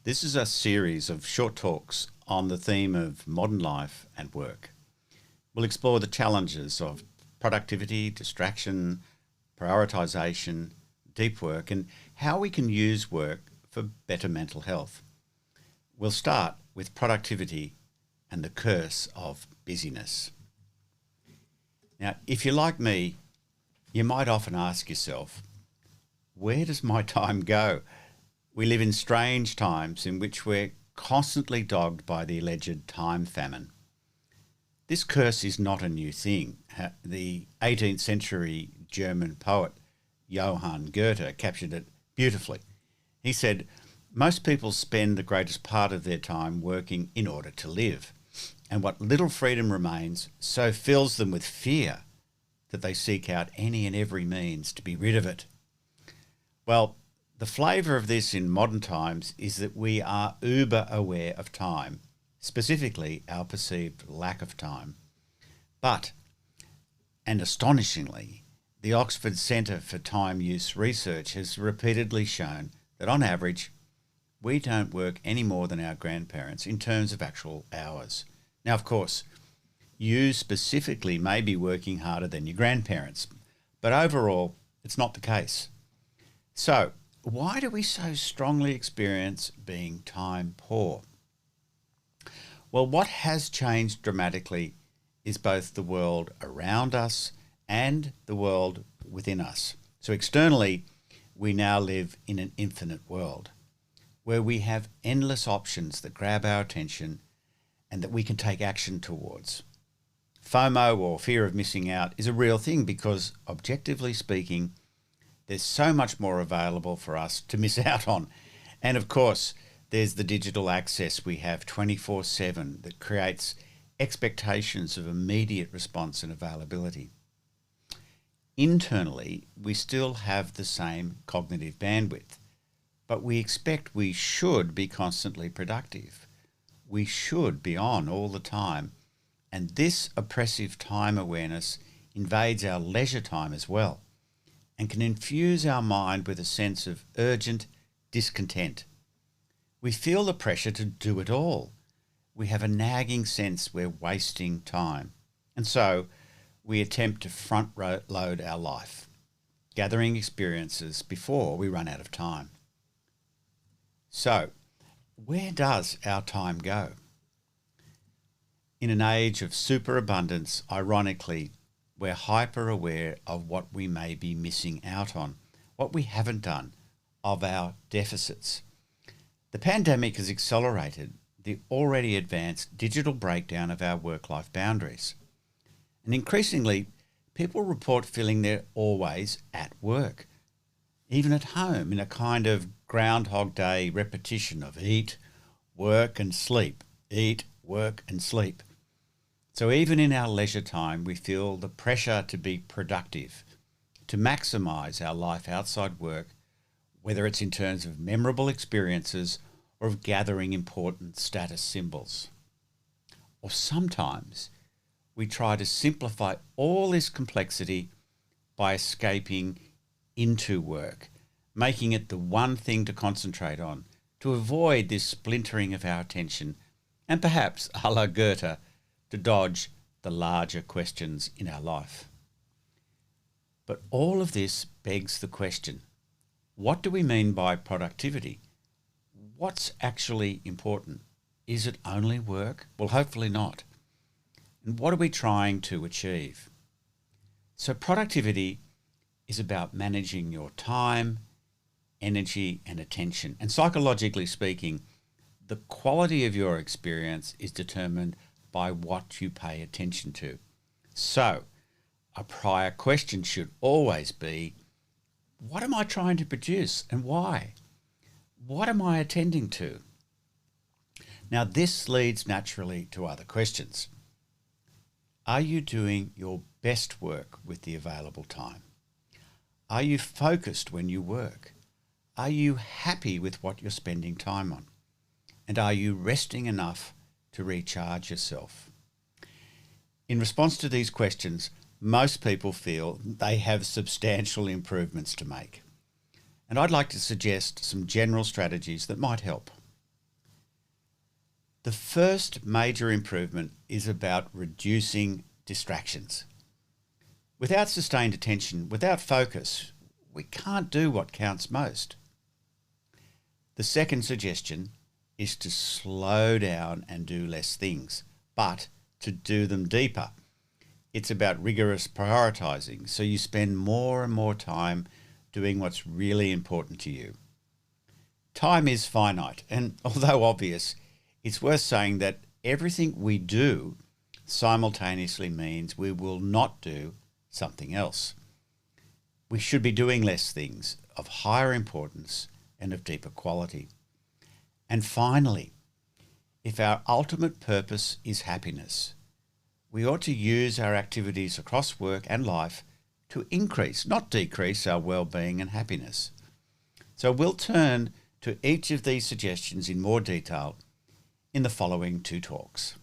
This is a series of short talks on the theme of modern life and work. We'll explore the challenges of productivity, distraction, prioritisation, deep work, and how we can use work for better mental health. We'll start with productivity and the curse of busyness. Now, if you're like me, you might often ask yourself, where does my time go? We live in strange times in which we're constantly dogged by the alleged time famine. This curse is not a new thing. The 18th century German poet Johann Goethe captured it beautifully. He said, "Most people spend the greatest part of their time working in order to live, and what little freedom remains so fills them with fear that they seek out any and every means to be rid of it." Well, the flavour of this in modern times is that we are uber aware of time, specifically our perceived lack of time. But, and astonishingly, the Oxford Centre for Time Use Research has repeatedly shown that on average, we don't work any more than our grandparents in terms of actual hours. Now, of course, you specifically may be working harder than your grandparents, but overall, it's not the case. So, why do we so strongly experience being time poor? Well, what has changed dramatically is both the world around us and the world within us. So externally, we now live in an infinite world where we have endless options that grab our attention and that we can take action towards. FOMO, or fear of missing out, is a real thing because, objectively speaking, there's so much more available for us to miss out on. And of course, there's the digital access we have 24/7 that creates expectations of immediate response and availability. Internally, we still have the same cognitive bandwidth, but we expect we should be constantly productive. We should be on all the time. And this oppressive time awareness invades our leisure time as well, and can infuse our mind with a sense of urgent discontent. We feel the pressure to do it all. We have a nagging sense we're wasting time. And so we attempt to front load our life, gathering experiences before we run out of time. So, where does our time go? In an age of superabundance, ironically, we're hyper aware of what we may be missing out on, what we haven't done, of our deficits. The pandemic has accelerated the already advanced digital breakdown of our work-life boundaries. And increasingly, people report feeling they're always at work, even at home, in a kind of Groundhog Day repetition of eat, work and sleep, eat, work and sleep. So even in our leisure time, we feel the pressure to be productive, to maximise our life outside work, whether it's in terms of memorable experiences or of gathering important status symbols. Or sometimes we try to simplify all this complexity by escaping into work, making it the one thing to concentrate on, to avoid this splintering of our attention, and perhaps, a la Goethe, to dodge the larger questions in our life. But all of this begs the question, what do we mean by productivity? What's actually important? Is it only work? Well, hopefully not. And what are we trying to achieve? So productivity is about managing your time, energy, and attention. And psychologically speaking, the quality of your experience is determined by what you pay attention to. So, a prior question should always be, what am I trying to produce and why? What am I attending to? Now, this leads naturally to other questions. Are you doing your best work with the available time? Are you focused when you work? Are you happy with what you're spending time on? And are you resting enough to recharge yourself? In response to these questions, most people feel they have substantial improvements to make. And I'd like to suggest some general strategies that might help. The first major improvement is about reducing distractions. Without sustained attention, without focus, we can't do what counts most. The second suggestion is to slow down and do less things, but to do them deeper. It's about rigorous prioritising, so you spend more and more time doing what's really important to you. Time is finite, and although obvious, it's worth saying that everything we do simultaneously means we will not do something else. We should be doing less things of higher importance and of deeper quality. And finally, if our ultimate purpose is happiness, we ought to use our activities across work and life to increase, not decrease, our well-being and happiness. So we'll turn to each of these suggestions in more detail in the following two talks.